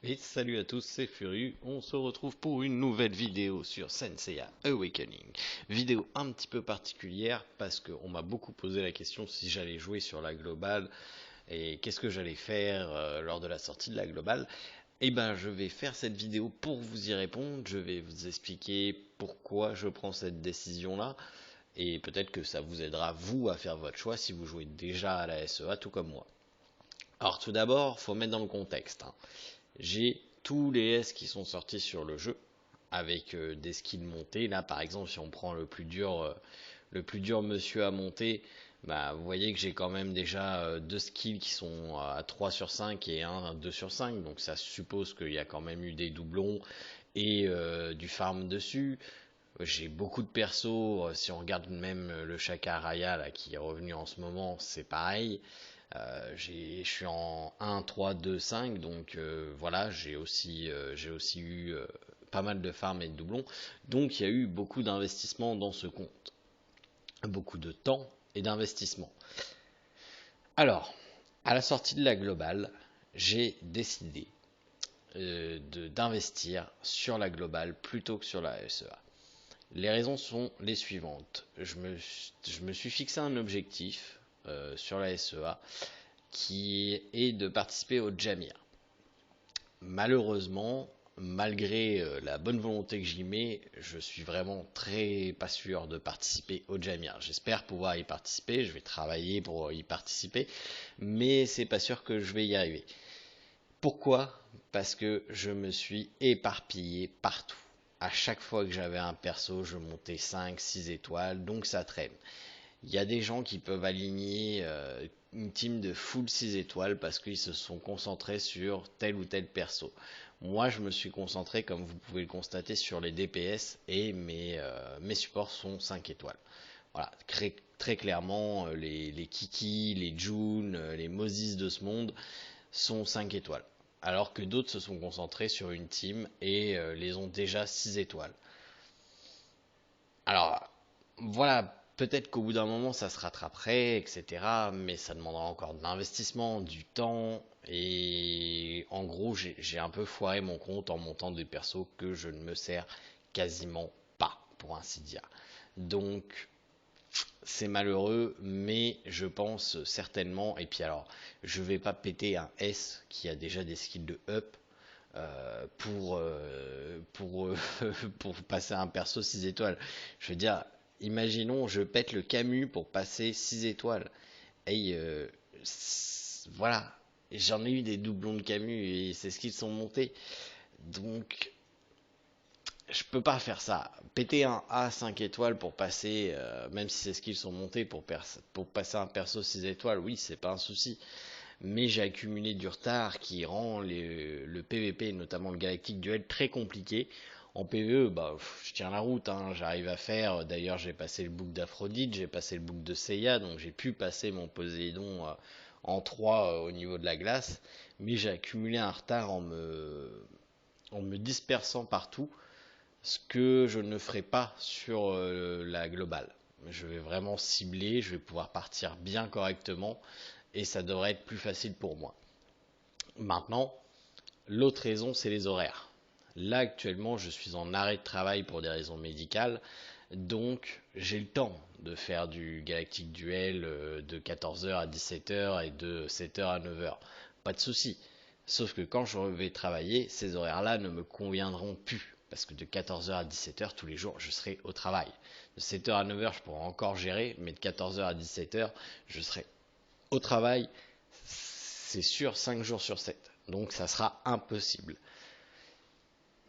Et salut à tous, c'est Furieux, on se retrouve pour une nouvelle vidéo sur Senseiya Awakening. Vidéo un petit peu particulière parce qu'on m'a beaucoup posé la question si j'allais jouer sur la globale et qu'est-ce que j'allais faire lors de la sortie de la globale. Et ben je vais faire cette vidéo pour vous y répondre, je vais vous expliquer pourquoi je prends cette décision là et peut-être que ça vous aidera vous à faire votre choix si vous jouez déjà à la SEA tout comme moi. Alors tout d'abord, faut mettre dans le contexte, hein. J'ai tous les S qui sont sortis sur le jeu avec des skills montés. Là, par exemple, si on prend le plus dur monsieur à monter, bah, vous voyez que j'ai quand même déjà deux skills qui sont à 3 sur 5 et un à 2 sur 5. Donc ça suppose qu'il y a quand même eu des doublons et du farm dessus. J'ai beaucoup de persos, si on regarde même le Chaka Raya là, qui est revenu en ce moment, c'est pareil. Je suis en 1, 3, 2, 5, donc voilà, j'ai aussi eu pas mal de farms et de doublons. Donc il y a eu beaucoup d'investissement dans ce compte. Beaucoup de temps et d'investissement. Alors, à la sortie de la globale, j'ai décidé d'investir sur la globale plutôt que sur la SEA. Les raisons sont les suivantes. Je me suis fixé un objectif sur la SEA qui est de participer au Jamir. Malheureusement, malgré la bonne volonté que j'y mets, je suis vraiment très pas sûr de participer au Jamir. J'espère pouvoir y participer, je vais travailler pour y participer, mais c'est pas sûr que je vais y arriver. Pourquoi? Parce que je me suis éparpillé partout. À chaque fois que j'avais un perso, je montais 5, 6 étoiles, donc ça traîne. Il y a des gens qui peuvent aligner une team de full 6 étoiles parce qu'ils se sont concentrés sur tel ou tel perso. Moi, je me suis concentré, comme vous pouvez le constater, sur les DPS et mes supports sont 5 étoiles. Voilà, très clairement, les Kiki, les June, les Moses de ce monde sont 5 étoiles. Alors que d'autres se sont concentrés sur une team et les ont déjà 6 étoiles. Alors, voilà, peut-être qu'au bout d'un moment ça se rattraperait, etc. Mais ça demandera encore de l'investissement, du temps. Et en gros, j'ai un peu foiré mon compte en montant des persos que je ne me sers quasiment pas, pour ainsi dire. Donc, c'est malheureux, mais je pense certainement. Et puis alors, je vais pas péter un S qui a déjà des skills de up pour passer un perso 6 étoiles. Je veux dire, imaginons, je pète le Camus pour passer 6 étoiles. Et voilà, j'en ai eu des doublons de Camus et c'est ce qu'ils sont montés. Donc, je peux pas faire ça. Péter un A 5 étoiles pour passer, même si ces skills sont montés pour passer un perso 6 étoiles, oui, c'est pas un souci. Mais j'ai accumulé du retard qui rend le PVP, notamment le Galactic Duel, très compliqué. En PvE, bah, je tiens la route, hein, j'arrive à faire. D'ailleurs, j'ai passé le book d'Aphrodite, j'ai passé le book de Seiya, donc j'ai pu passer mon Poséidon en 3 au niveau de la glace. Mais j'ai accumulé un retard en me dispersant partout, ce que je ne ferai pas sur la globale. Je vais vraiment cibler, je vais pouvoir partir bien correctement et ça devrait être plus facile pour moi. Maintenant, l'autre raison, c'est les horaires. Là, actuellement, je suis en arrêt de travail pour des raisons médicales, donc j'ai le temps de faire du Galactic Duel de 14h à 17h et de 7h à 9h. Pas de souci. Sauf que quand je vais travailler, ces horaires-là ne me conviendront plus. Parce que de 14h à 17h, tous les jours, je serai au travail. De 7h à 9h, je pourrai encore gérer, mais de 14h à 17h, je serai au travail, c'est sûr, 5 jours sur 7. Donc ça sera impossible.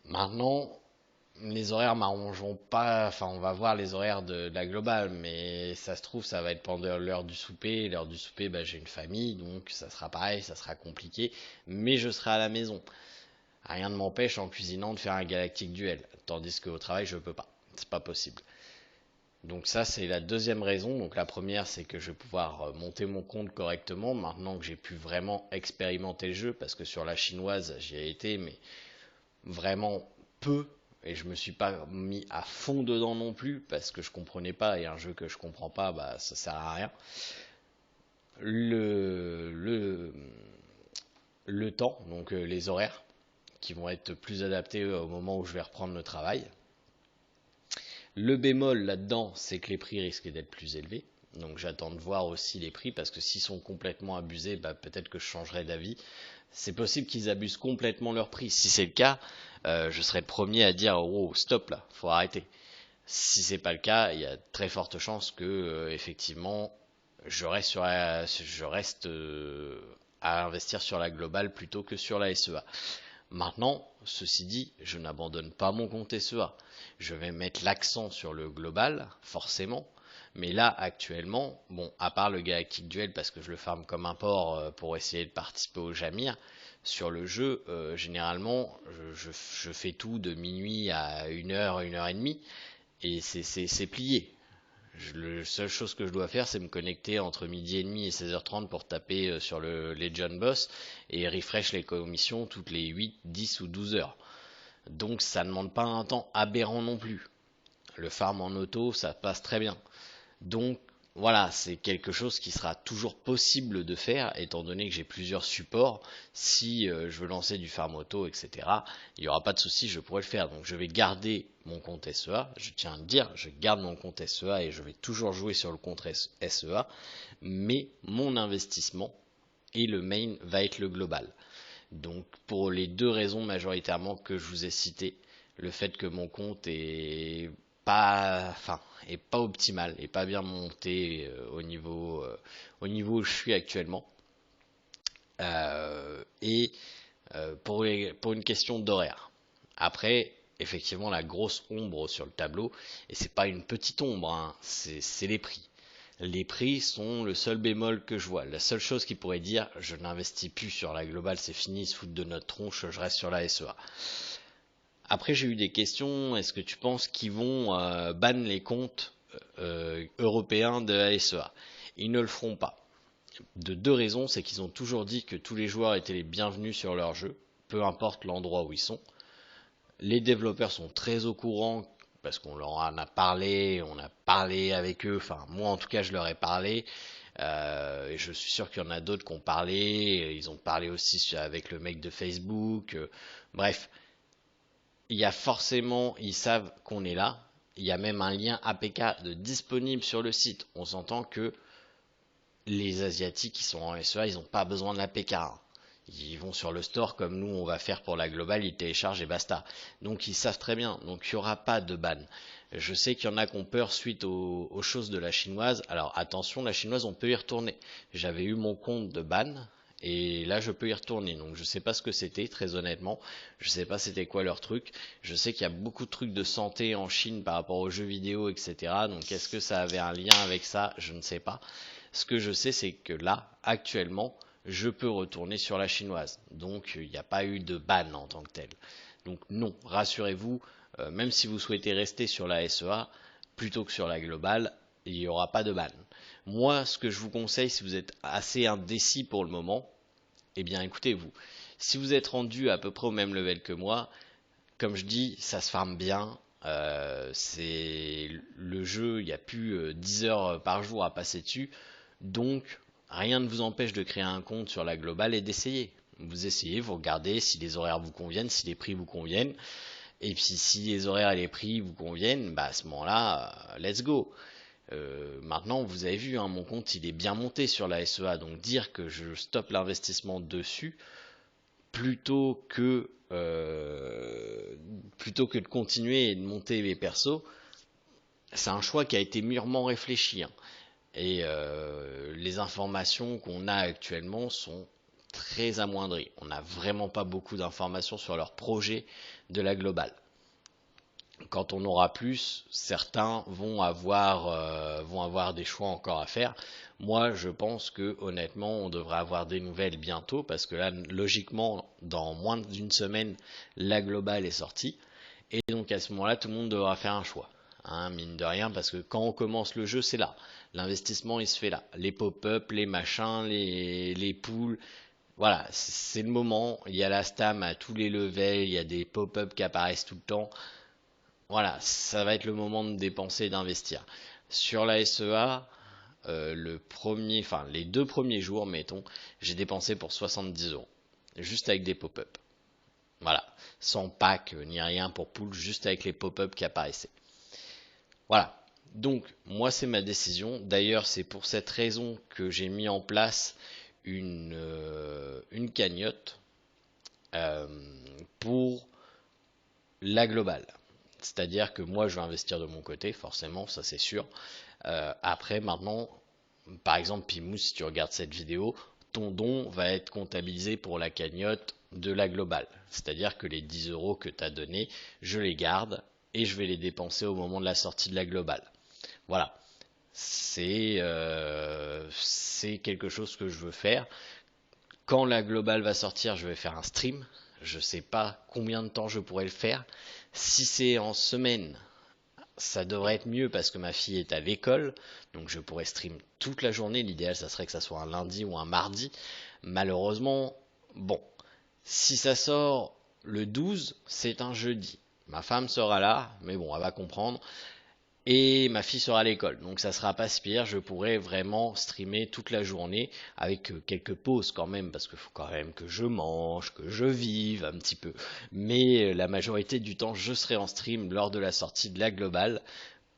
Maintenant, les horaires m'arrangeront pas, enfin on va voir les horaires de la globale, mais ça se trouve ça va être pendant l'heure du souper. L'heure du souper, bah, j'ai une famille, donc ça sera pareil, ça sera compliqué, mais je serai à la maison. Rien ne m'empêche en cuisinant de faire un galactique duel, tandis qu'au travail je peux pas, c'est pas possible. Donc ça c'est la deuxième raison. Donc la première c'est que je vais pouvoir monter mon compte correctement maintenant que j'ai pu vraiment expérimenter le jeu, parce que sur la chinoise j'y ai été mais vraiment peu et je me suis pas mis à fond dedans non plus parce que je comprenais pas, et un jeu que je comprends pas, bah ça sert à rien. Le, le, le temps, donc les horaires. qui vont être plus adaptés au moment où je vais reprendre le travail. Le bémol là-dedans, c'est que les prix risquent d'être plus élevés. Donc j'attends de voir aussi les prix, parce que s'ils sont complètement abusés, peut-être que je changerai d'avis. C'est possible qu'ils abusent complètement leur prix. Si c'est le cas, je serai le premier à dire oh stop là, faut arrêter. Si c'est pas le cas, il y a très forte chance que effectivement je reste à investir sur la globale plutôt que sur la SEA. Maintenant, ceci dit, je n'abandonne pas mon compte SEA. Je vais mettre l'accent sur le global, forcément. Mais là, actuellement, bon, à part le Galactic Duel, parce que je le farme comme un porc pour essayer de participer au Jamir, sur le jeu, généralement, je fais tout de minuit à 1 heure, 1 heure et demie, et c'est plié. La seule chose que je dois faire, c'est me connecter entre midi et demi et 16h30 pour taper sur le Legion Boss et refresh les commissions toutes les 8, 10 ou 12 heures. Donc ça ne demande pas un temps aberrant non plus. Le farm en auto, ça passe très bien. Donc voilà, c'est quelque chose qui sera toujours possible de faire, étant donné que j'ai plusieurs supports. Si je veux lancer du farm auto, etc., il n'y aura pas de souci, je pourrais le faire. Donc je vais garder mon compte SEA, je tiens à le dire, je garde mon compte SEA et je vais toujours jouer sur le compte SEA, mais mon investissement et le main va être le global. Donc pour les deux raisons majoritairement que je vous ai citées, le fait que mon compte est pas optimal et pas bien monté au niveau où je suis actuellement, et pour une question d'horaire. Après, effectivement, la grosse ombre sur le tableau, et c'est pas une petite ombre, hein, c'est les prix. Les prix sont le seul bémol que je vois. La seule chose qui pourrait dire je n'investis plus sur la globale, c'est fini, ils se foutent de notre tronche, je reste sur la SEA. Après, j'ai eu des questions. Est-ce que tu penses qu'ils vont ban les comptes européens de la SEA? Ils ne le feront pas. De deux raisons, c'est qu'ils ont toujours dit que tous les joueurs étaient les bienvenus sur leur jeu, peu importe l'endroit où ils sont. Les développeurs sont très au courant parce qu'on leur en a parlé, on a parlé avec eux, enfin moi en tout cas je leur ai parlé, et je suis sûr qu'il y en a d'autres qui ont parlé, ils ont parlé aussi avec le mec de Facebook, bref, il y a forcément, ils savent qu'on est là, il y a même un lien APK disponible sur le site, on s'entend que les Asiatiques qui sont en SEA, ils n'ont pas besoin de l'APK. Ils vont sur le store comme nous on va faire pour la globale, ils téléchargent et basta. Donc ils savent très bien, donc il n'y aura pas de ban. Je sais qu'il y en a qui ont peur suite aux choses de la chinoise. Alors attention, la chinoise on peut y retourner. J'avais eu mon compte de ban et là je peux y retourner. Donc je sais pas ce que c'était, très honnêtement. Je sais pas c'était quoi leur truc. Je sais qu'il y a beaucoup de trucs de santé en Chine par rapport aux jeux vidéo, etc. Donc est-ce que ça avait un lien avec ça? Je ne sais pas. Ce que je sais, c'est que là, actuellement, je peux retourner sur la chinoise. Donc, il n'y a pas eu de ban en tant que tel. Donc, non, rassurez-vous, même si vous souhaitez rester sur la SEA plutôt que sur la globale, il n'y aura pas de ban. Moi, ce que je vous conseille, si vous êtes assez indécis pour le moment, eh bien, écoutez-vous. Si vous êtes rendu à peu près au même level que moi, comme je dis, ça se farme bien. C'est le jeu, il n'y a plus 10 heures par jour à passer dessus. Donc, rien ne vous empêche de créer un compte sur la globale et d'essayer. Vous essayez, vous regardez si les horaires vous conviennent, si les prix vous conviennent. Et puis, si les horaires et les prix vous conviennent, à ce moment-là, let's go. Maintenant, vous avez vu, hein, mon compte, il est bien monté sur la SEA. Donc, dire que je stoppe l'investissement dessus, plutôt que de continuer et de monter mes persos, c'est un choix qui a été mûrement réfléchi, hein. Et les informations qu'on a actuellement sont très amoindries. On n'a vraiment pas beaucoup d'informations sur leur projet de la globale. Quand on aura plus, certains vont avoir des choix encore à faire. Moi, je pense que honnêtement, on devrait avoir des nouvelles bientôt parce que là, logiquement, dans moins d'une semaine, la globale est sortie. Et donc à ce moment-là, tout le monde devra faire un choix, hein, mine de rien, parce que quand on commence le jeu, c'est là. L'investissement, il se fait là. Les pop-up, les machins, les poules. Voilà, c'est le moment. Il y a la stam à tous les levels, il y a des pop-up qui apparaissent tout le temps. Voilà, ça va être le moment de dépenser et d'investir. Sur la SEA, les 2 premiers jours, mettons, j'ai dépensé pour 70 euros, juste avec des pop-up. Voilà, sans pack ni rien pour pool, juste avec les pop-up qui apparaissaient. Voilà. Donc, moi, c'est ma décision. D'ailleurs, c'est pour cette raison que j'ai mis en place une cagnotte euh, pour la globale. C'est-à-dire que moi, je vais investir de mon côté, forcément, ça c'est sûr. Après, maintenant, par exemple, Pimou, si tu regardes cette vidéo, ton don va être comptabilisé pour la cagnotte de la globale. C'est-à-dire que les 10 euros que tu as donnés, je les garde et je vais les dépenser au moment de la sortie de la globale. Voilà. C'est quelque chose que je veux faire. Quand la globale va sortir, je vais faire un stream. Je sais pas combien de temps je pourrais le faire. Si c'est en semaine, ça devrait être mieux parce que ma fille est à l'école, donc je pourrais stream toute la journée. L'idéal, ça serait que ça soit un lundi ou un mardi. Malheureusement, bon, si ça sort le 12, c'est un jeudi. Ma femme sera là, mais bon, elle va comprendre. Et ma fille sera à l'école, donc ça sera pas si pire, je pourrai vraiment streamer toute la journée avec quelques pauses quand même, parce qu'il faut quand même que je mange, que je vive un petit peu. Mais la majorité du temps, je serai en stream lors de la sortie de la globale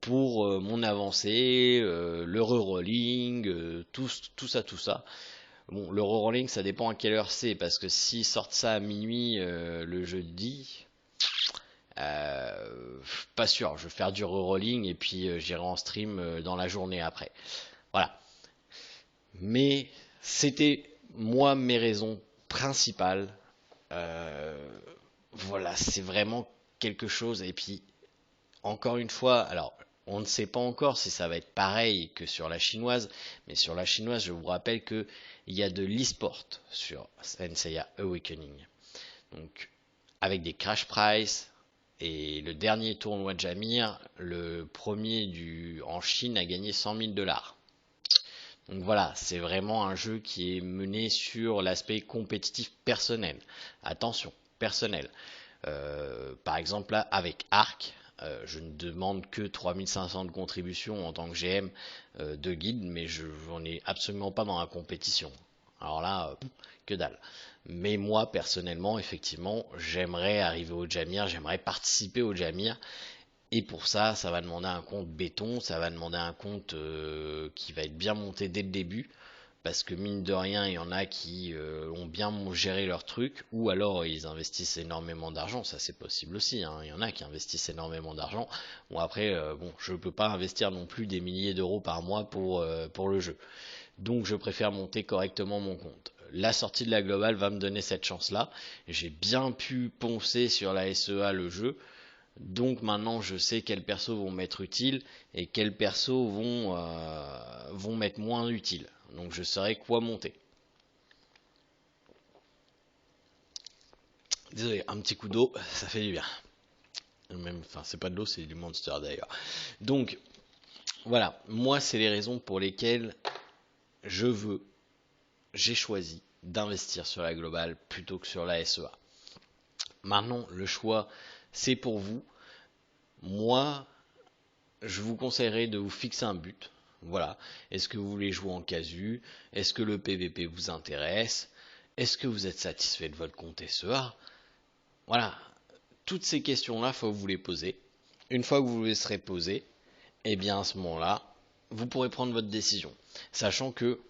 pour mon avancée, le re-rolling, tout ça, tout ça. Bon, le re-rolling, ça dépend à quelle heure c'est, parce que s'ils sortent ça à minuit le jeudi, euh, pas sûr, je vais faire du re-rolling et puis j'irai en stream dans la journée après. Voilà. Mais c'était moi mes raisons principales. Euh, voilà, c'est vraiment quelque chose. Et puis encore une fois, alors on ne sait pas encore si ça va être pareil que sur la chinoise, mais sur la chinoise, je vous rappelle que il y a de l'e-sport sur Senseiya Awakening. Donc avec des crash price. Et le dernier tournoi de Jamir, le premier en Chine, a gagné 100 000 $. Donc voilà, c'est vraiment un jeu qui est mené sur l'aspect compétitif personnel. Attention, personnel. Par exemple, là, avec Arc, je ne demande que 3500 de contribution en tant que GM de guide, mais je n'en ai absolument pas dans la compétition. Alors là, que dalle. Mais moi, personnellement, effectivement, j'aimerais arriver au Jamir, j'aimerais participer au Jamir. Et pour ça, ça va demander un compte béton, ça va demander un compte qui va être bien monté dès le début. Parce que mine de rien, il y en a qui ont bien géré leur truc, ou alors ils investissent énormément d'argent, ça c'est possible aussi, hein. Il y en a qui investissent énormément d'argent. Bon après, bon, je peux pas investir non plus des milliers d'euros par mois pour le jeu. Donc je préfère monter correctement mon compte. La sortie de la globale va me donner cette chance-là. J'ai bien pu poncer sur la SEA le jeu. Donc maintenant je sais quels persos vont m'être utiles et quels persos vont m'être moins utiles. Donc je saurai quoi monter. Désolé, un petit coup d'eau, ça fait du bien. Même, enfin c'est pas de l'eau, c'est du Monster d'ailleurs. Donc voilà, moi c'est les raisons pour lesquelles je veux, j'ai choisi d'investir sur la globale plutôt que sur la SEA. Maintenant le choix c'est pour vous. Moi je vous conseillerais de vous fixer un but. Voilà. Est-ce que vous voulez jouer en casu? Est-ce que le PVP vous intéresse? Est-ce que vous êtes satisfait de votre compte SEA? Voilà. Toutes ces questions-là, il faut que vous les poser. Une fois que vous les serez posées, eh bien à ce moment-là, vous pourrez prendre votre décision. Sachant que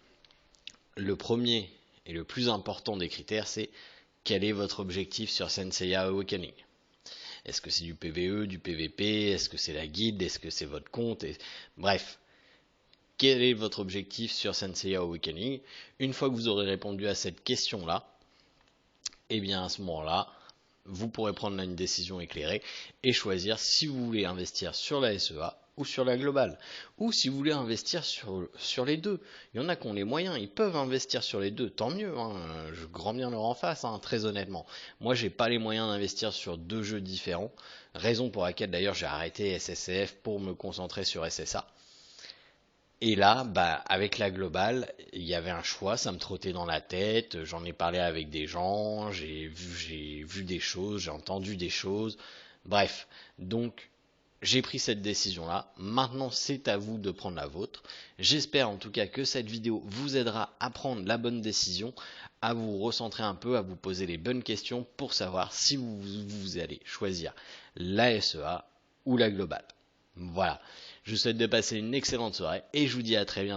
le premier et le plus important des critères, c'est quel est votre objectif sur Senseiya Awakening. Est-ce que c'est du PVE, du PVP? Est-ce que c'est la guilde? Est-ce que c'est votre compte? Bref, quel est votre objectif sur Senseiya Awakening? Une fois que vous aurez répondu à cette question-là, et bien à ce moment-là, vous pourrez prendre une décision éclairée et choisir si vous voulez investir sur la SEA ou sur la globale. Ou si vous voulez investir sur les deux. Il y en a qui ont les moyens, ils peuvent investir sur les deux, tant mieux, hein. Je grand bien leur en face, hein, très honnêtement. Moi, j'ai pas les moyens d'investir sur deux jeux différents, raison pour laquelle d'ailleurs j'ai arrêté SSCF pour me concentrer sur SSA. Et là, bah, avec la globale, il y avait un choix, ça me trottait dans la tête, j'en ai parlé avec des gens, j'ai vu des choses, j'ai entendu des choses, bref. Donc, j'ai pris cette décision-là. Maintenant, c'est à vous de prendre la vôtre. J'espère en tout cas que cette vidéo vous aidera à prendre la bonne décision, à vous recentrer un peu, à vous poser les bonnes questions pour savoir si vous allez choisir la SEA ou la globale. Voilà. Je vous souhaite de passer une excellente soirée et je vous dis à très bientôt.